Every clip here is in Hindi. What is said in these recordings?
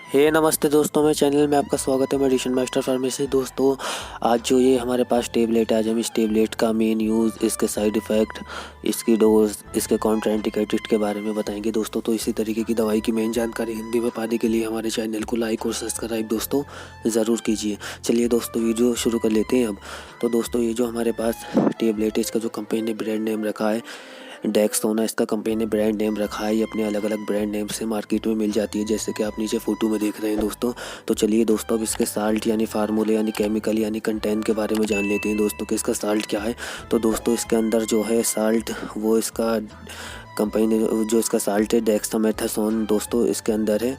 नमस्ते दोस्तों, मेरे चैनल में आपका स्वागत है। Medicine master pharmacy. दोस्तों, आज जो ये हमारे पास टेबलेट है, आज हम इस टेबलेट का मेन यूज़, इसके साइड इफ़ेक्ट, इसकी डोज, इसके कॉन्ट्राइंडिकेटेड के बारे में बताएंगे दोस्तों। तो इसी तरीके की दवाई की मेन जानकारी हिंदी में पाने के लिए हमारे चैनल को लाइक और सब्सक्राइब दोस्तों ज़रूर कीजिए। चलिए दोस्तों, वीडियो शुरू कर लेते हैं अब। तो दोस्तों, ये जो हमारे पास टेबलेट है, इसका जो कंपनी ने ब्रांड नेम रखा है डेक्सोना, इसका कंपनी ने ब्रांड नेम रखा है। ये अपने अलग अलग ब्रांड नेम से मार्केट में मिल जाती है, जैसे कि आप नीचे फोटो में देख रहे हैं दोस्तों। तो चलिए दोस्तों, अब इसके साल्ट यानी फार्मूले यानी केमिकल यानी कंटेंट के बारे में जान लेते हैं दोस्तों कि इसका साल्ट क्या है। तो दोस्तों, इसके अंदर जो है साल्ट, वो इसका कंपनी ने जो इसका साल्ट है डेक्सामेथासोन दोस्तों, इसके अंदर है।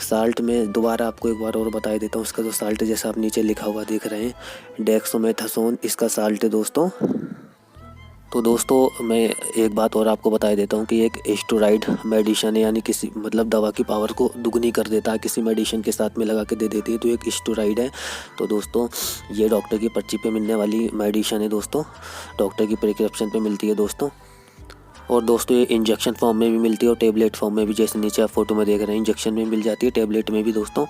साल्ट में दोबारा आपको एक बार और बता देता हूँ, इसका जो साल्ट है जैसा आप नीचे लिखा हुआ देख रहे हैं डेक्सामेथासोन, इसका साल्ट है दोस्तों। तो दोस्तों, मैं एक बात और आपको बता देता हूँ कि एक स्टेरॉइड मेडिसिन है, यानी किसी दवा की पावर को दुगनी कर देता है, किसी मेडिसिन के साथ में लगा के दे देती है, तो एक स्टेरॉइड है। तो दोस्तों, ये डॉक्टर की पर्ची पे मिलने वाली मेडिसिन है दोस्तों, डॉक्टर की प्रिस्क्रिप्शन पे मिलती है दोस्तों। और दोस्तों, ये इंजेक्शन फॉर्म में भी मिलती है और टेबलेट फॉर्म में भी, जैसे नीचे आप फोटो में देख रहे हैं, इंजेक्शन में मिल जाती है, टेबलेट में भी दोस्तों।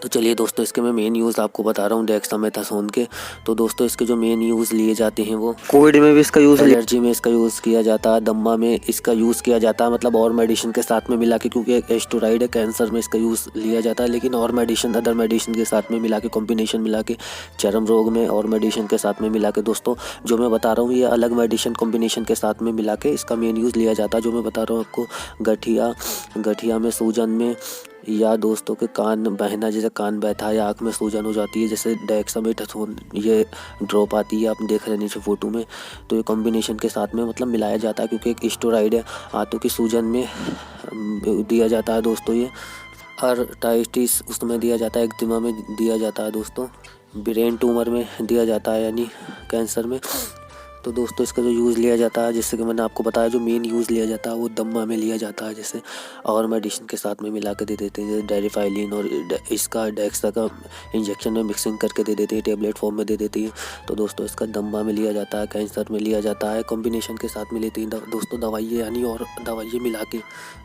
तो चलिए दोस्तों, इसके मैं मेन यूज़ आपको बता रहा हूँ डेक्सामेथासोन के। तो दोस्तों, इसके जो मेन यूज़ लिए जाते हैं वो कोविड में भी इसका यूज़, एलर्जी में इसका यूज़ किया जाता है, दम्मा में इसका यूज़ किया जाता है, मतलब और मेडिसिन के साथ में मिला के, क्योंकि एक स्टेरॉइड है, कैंसर में इसका यूज़ लिया जाता है, लेकिन और मेडिसिन, अदर मेडिसिन के साथ में मिला के, कॉम्बिनेशन मिला के, चर्म रोग में और मेडिसिन के साथ में मिला के दोस्तों, जो मैं बता रहा हूँ ये अलग मेडिसिन कॉम्बिनेशन के साथ में मिला के इसका मेन यूज़ लिया जाता है। जो मैं बता रहा हूँ आपको, गठिया में, सूजन में, या दोस्तों के कान बहना, जैसे कान बहता है या आँख में सूजन हो जाती है, जैसे डेक्सामेथासोन ये ड्रॉप आती है, आप देख रहे हैं नीचे फोटो में। तो ये कॉम्बिनेशन के साथ में मतलब मिलाया जाता है, क्योंकि एक स्टेरॉइड है, आंतों की सूजन में दिया जाता है दोस्तों। ये आर्थराइटिस उसमें दिया जाता है, एक्जिमा में दिया जाता है दोस्तों, ब्रेन ट्यूमर में दिया जाता है यानी कैंसर में। तो दोस्तों, इसका जो यूज़ लिया जाता है, जैसे कि मैंने आपको बताया, जो मेन यूज़ लिया जाता है वो दम्मा में लिया जाता है, जैसे और मेडिसिन के साथ में मिला के दे देते हैं, जैसे डेरिफाइलिन और इसका डेक्सा का इंजेक्शन में मिक्सिंग करके दे देते हैं, टेबलेट फॉर्म में दे देती है। तो दोस्तों, इसका दम्मा में लिया जाता है, कैंसर में लिया जाता है, कॉम्बिनेशन के साथ में लेती हैं दोस्तों दवाइयाँ, यानी और दवाइयाँ मिला के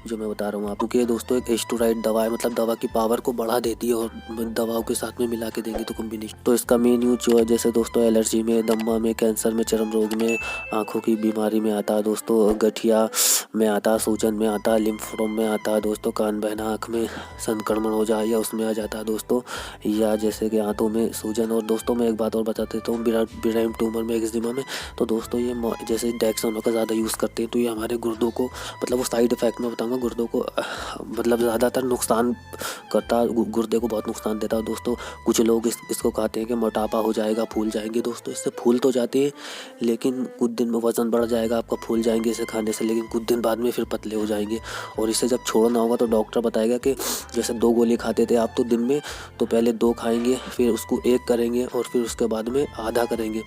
जो मैं बता रहा हूँ आपको, कि दोस्तों एक स्टेरॉइड दवा है, मतलब दवा की पावर को बढ़ा देती है, और दवाओं के साथ में मिला के देंगे तो कॉम्बिनेशन। तो इसका मेन यूज जो है, जैसे दोस्तों एलर्जी में, दम्मा में, कैंसर में, चर्म रोग में, आँखों की बीमारी में आता है दोस्तों, गठिया में आता है, सूजन में आता है, लिम्फोम में आता है दोस्तों, कान बहना, आँख में संक्रमण हो जाए या उसमें आ जाता है दोस्तों, या जैसे कि आंतों में सूजन। और दोस्तों, मैं एक बात और बता देता हूँ, ब्रेन ट्यूमर में, एक्जिमा में। तो दोस्तों, ये जैसे डेक्सामेथासोन का ज़्यादा यूज़ करते हैं, तो ये हमारे गुर्दों को, मतलब वो साइड इफ़ेक्ट में बताऊँगा, गुर्दों को मतलब ज़्यादातर नुकसान करता है, गुर्दे को बहुत नुकसान देता है दोस्तों। कुछ लोग इसको कहते हैं कि मोटापा हो जाएगा, फूल जाएंगे दोस्तों, इससे फूल तो जाते हैं, लेकिन कुछ दिन में वज़न बढ़ जाएगा आपका, फूल जाएंगे इसे खाने से, लेकिन कुछ दिन बाद में फिर पतले हो जाएंगे। और इसे जब छोड़ना होगा तो डॉक्टर बताएगा कि जैसे 2 गोली खाते थे आप तो दिन में, तो पहले 2 खाएंगे, फिर उसको 1 करेंगे, और फिर उसके बाद में आधा करेंगे।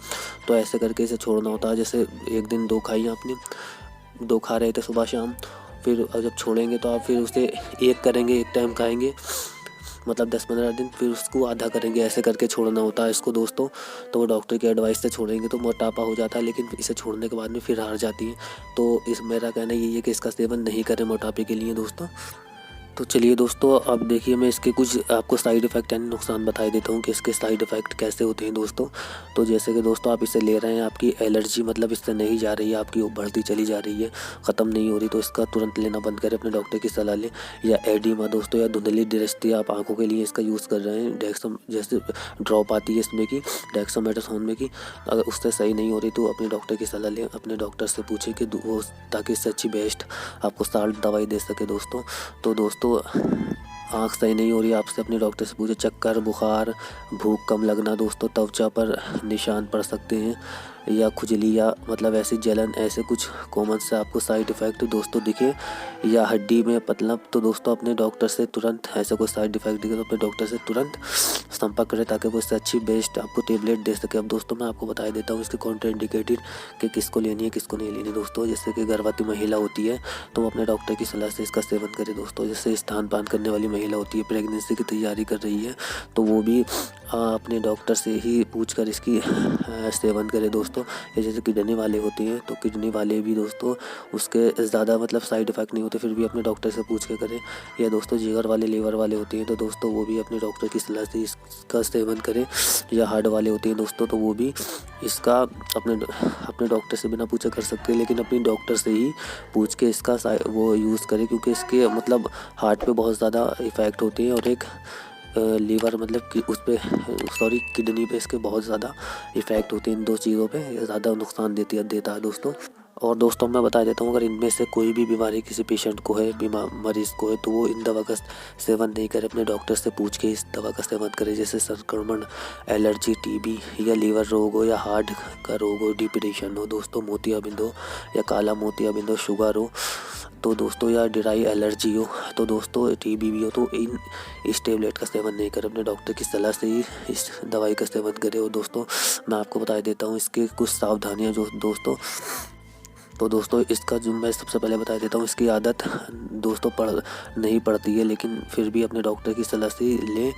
तो ऐसे करके इसे छोड़ना होता है। जैसे एक दिन 2 खाई आपने, 2 खा रहे थे सुबह शाम, फिर जब छोड़ेंगे तो आप फिर उसे 1 करेंगे, 1 टाइम खाएंगे, मतलब 10-15 दिन, फिर उसको आधा करेंगे, ऐसे करके छोड़ना होता है इसको दोस्तों। तो वो डॉक्टर की एडवाइस से छोड़ेंगे तो मोटापा हो जाता है, लेकिन इसे छोड़ने के बाद में फिर हार जाती है। तो मेरा कहना यही है कि इसका सेवन नहीं करें मोटापे के लिए दोस्तों। तो चलिए दोस्तों, अब देखिए, मैं इसके कुछ आपको साइड इफ़ेक्ट यानी नुकसान बता देता हूँ कि इसके साइड इफ़ेक्ट कैसे होते हैं दोस्तों। तो जैसे कि दोस्तों, आप इसे ले रहे हैं, आपकी एलर्जी मतलब इससे नहीं जा रही है, आपकी वो बढ़ती चली जा रही है, ख़त्म नहीं हो रही, तो इसका तुरंत लेना बंद करें, अपने डॉक्टर की सलाह लें। या एडिमा दोस्तों, या धुंधली दृष्टि, आप आँखों के लिए इसका यूज़ कर रहे हैं, जैसे ड्रॉप आती है इसमें की, डेक्सामेथासोन में की, अगर उससे सही नहीं हो रही तो अपने डॉक्टर की सलाह लें, अपने डॉक्टर से पूछें कि वो, ताकि इससे अच्छी बेस्ट आपको साल्ट दवाई दे सके दोस्तों। तो दोस्तों, आँख सही नहीं हो रही, आपसे अपने डॉक्टर से पूछे। चक्कर, बुखार, भूख कम लगना दोस्तों, त्वचा पर निशान पड़ सकते हैं, या खुजली, या मतलब ऐसी जलन, ऐसे कुछ कॉमन से आपको साइड इफ़ेक्ट दोस्तों दिखे, या हड्डी में मतलब, तो दोस्तों अपने डॉक्टर से तुरंत, ऐसे कोई साइड इफ़ेक्ट दिखे तो अपने डॉक्टर से तुरंत संपर्क करें, ताकि वो इससे अच्छी बेस्ट आपको टेबलेट दे सके। अब दोस्तों, मैं आपको बता देता हूँ इसके कॉन्ट्राइंडिकेटेड कि किसको लेनी है, किसको नहीं लेनी दोस्तों। जैसे कि गर्भवती महिला होती है तो वो अपने डॉक्टर की सलाह से इसका सेवन करे दोस्तों। जैसे स्तनपान करने वाली महिला होती है, प्रेगनेंसी की तैयारी कर रही है, तो वो भी अपने डॉक्टर से ही पूछकर इसकी सेवन करें दोस्तों। ये जैसे किडनी वाले होते हैं तो किडनी वाले भी दोस्तों उसके ज़्यादा मतलब साइड इफ़ेक्ट नहीं होते, फिर भी अपने डॉक्टर से पूछ के करें। या दोस्तों जिगर वाले लीवर वाले होते हैं तो दोस्तों वो भी अपने डॉक्टर की सलाह से इसका सेवन करें। या हार्ट वाले होते हैं दोस्तों तो वो भी इसका अपने डॉक्टर से बिना पूछे कर सकते हैं, लेकिन अपनी डॉक्टर से ही पूछ के इसका वो यूज़ करें, क्योंकि इसके मतलब हार्ट पे बहुत ज़्यादा इफ़ेक्ट होते हैं और एक लीवर मतलब कि उस पे किडनी पे इसके बहुत ज़्यादा इफ़ेक्ट होते हैं। इन 2 चीज़ों पे ज़्यादा नुकसान देता है दोस्तों। और दोस्तों मैं बता देता हूँ, अगर इनमें से कोई भी बीमारी किसी पेशेंट को है, मरीज़ को है, तो वो इन दवा का सेवन नहीं करे, अपने डॉक्टर से पूछ के इस दवा का सेवन करे। जैसे संक्रमण, एलर्जी, टीबी या लीवर रोग हो या हार्ट का रोग हो, डिप्रेशन हो दोस्तों, मोतियाबिंद हो या काला मोतियाबिंद हो, शुगर हो तो दोस्तों, या ड्राई एलर्जी हो तो दोस्तों, टीबी भी हो तो इस टेबलेट का सेवन नहीं करें, अपने डॉक्टर की सलाह से ही इस दवाई का सेवन करें। और दोस्तों मैं आपको बता देता हूँ इसकी कुछ सावधानियाँ जो दोस्तों। तो दोस्तों इसका जो मैं सबसे पहले बता देता हूँ, इसकी आदत दोस्तों नहीं पड़ती है, लेकिन फिर भी अपने डॉक्टर की सलाह से लें।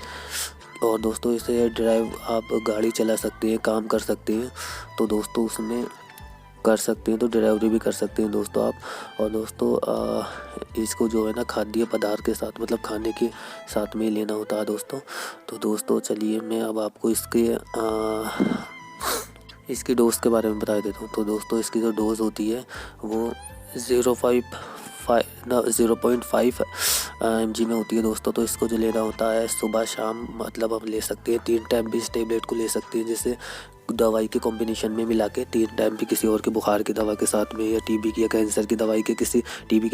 और दोस्तों इसे ड्राइव आप गाड़ी चला सकते हैं, काम कर सकते हैं तो दोस्तों उसमें कर सकते हैं, तो डिलीवरी भी कर सकते हैं दोस्तों आप। और दोस्तों इसको जो है ना खाद्य पदार्थ के साथ मतलब खाने के साथ में लेना होता है दोस्तों। तो दोस्तों चलिए मैं अब आपको इसकी डोज़ के बारे में बता देता हूँ। तो दोस्तों इसकी जो डोज़ होती है वो 0.5 mg में होती है दोस्तों। तो इसको जो लेना होता है सुबह शाम मतलब हम ले सकते हैं, 3 टाइम भी इस टेबलेट को ले सकते हैं, जैसे दवाई के कॉम्बिनेशन में मिला के 3 टाइम भी किसी और के बुखार की दवा के साथ में, या टीबी की या कैंसर की दवाई के टीबी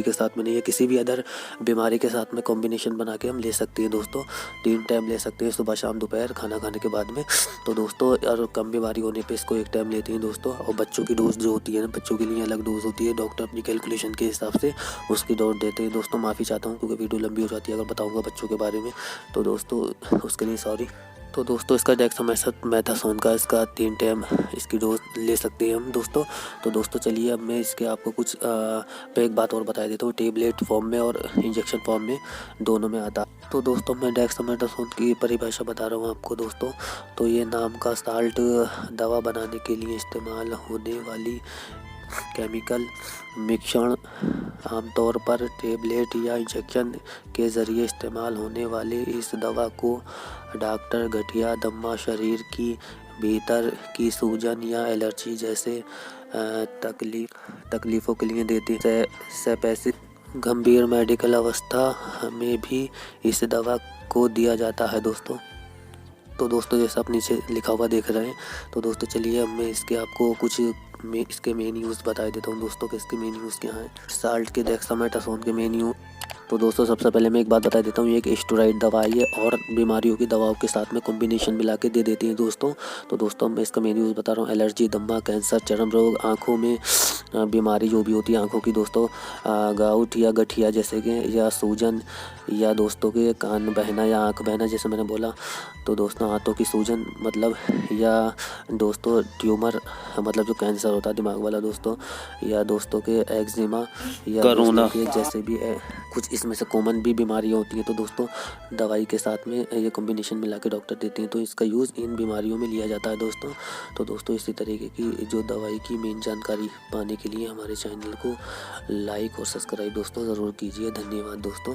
के साथ में नहीं, या किसी भी अदर बीमारी के साथ में कॉम्बिनेशन बना के हम ले सकते हैं दोस्तों। 3 टाइम ले सकते हैं, सुबह शाम दोपहर खाना खाने के बाद में। तो दोस्तों और कम बीमारी होने पे इसको 1 टाइम लेते हैं दोस्तों। और बच्चों की डोज जो होती है ना, बच्चों के लिए अलग डोज होती है, डॉक्टर अपनी कैलकुलेशन के हिसाब से उसकी डोज देते हैं दोस्तों। माफ़ी चाहता हूँ क्योंकि वीडियो लंबी हो जाती है अगर बताऊँगा बच्चों के बारे में, तो दोस्तों उसके लिए सॉरी। तो दोस्तों इसका डेक्सामेथासोन का इसका 3 टाइम इसकी डोज ले सकते हैं हम दोस्तों। तो दोस्तों चलिए अब मैं इसके आपको कुछ एक बात और बता देता हूँ, टेबलेट फॉर्म में और इंजेक्शन फॉर्म में दोनों में आता। तो दोस्तों मैं डेक्सामेथासोन की परिभाषा बता रहा हूँ आपको दोस्तों। तो ये नाम का साल्ट दवा बनाने के लिए इस्तेमाल होने वाली केमिकल मिश्रण, आमतौर पर टेबलेट या इंजेक्शन के ज़रिए इस्तेमाल होने वाले इस दवा को डॉक्टर गठिया, दमा, शरीर की भीतर की सूजन या एलर्जी जैसे तकलीफ़ों के लिए देते हैं। स्पेसिफिक गंभीर मेडिकल अवस्था में भी इस दवा को दिया जाता है दोस्तों। तो दोस्तों जैसा आप नीचे लिखा हुआ देख रहे हैं। तो दोस्तों चलिए अब मैं इसके आपको कुछ इसके मेन यूज़ बता देता हूँ दोस्तों कि इसके मेन यूज़ क्या हैं, साल्ट के डेक्सामेथासोन के मेन यूज़। तो दोस्तों सबसे पहले मैं एक बात बता देता हूँ, ये एक स्टेरॉइड दवा है और बीमारियों की दवाओं के साथ में कॉम्बिनेशन मिला के दे देती हैं दोस्तों। तो दोस्तों मैं इसका मेन यूज़ बता रहा हूँ, एलर्जी, दमा, कैंसर, चर्म रोग, आँखों में बीमारी जो भी होती है आँखों की दोस्तों, गाउट या गठिया जैसे कि, या सूजन, या दोस्तों के कान बहना या आँख बहना जैसे मैंने बोला। तो दोस्तों हाथों की सूजन मतलब, या दोस्तों ट्यूमर मतलब जो कैंसर होता है दिमाग वाला दोस्तों, या दोस्तों के एक्जिमा या कोरोना के जैसे भी कुछ इसमें से कॉमन भी बीमारियाँ होती हैं। तो दोस्तों दवाई के साथ में ये कॉम्बिनेशन मिला के डॉक्टर देते हैं, तो इसका यूज़ इन बीमारियों में लिया जाता है दोस्तों। तो दोस्तों इसी तरीके की जो दवाई की मेन जानकारी पाने के लिए हमारे चैनल को लाइक और सब्सक्राइब दोस्तों ज़रूर कीजिए। धन्यवाद दोस्तों।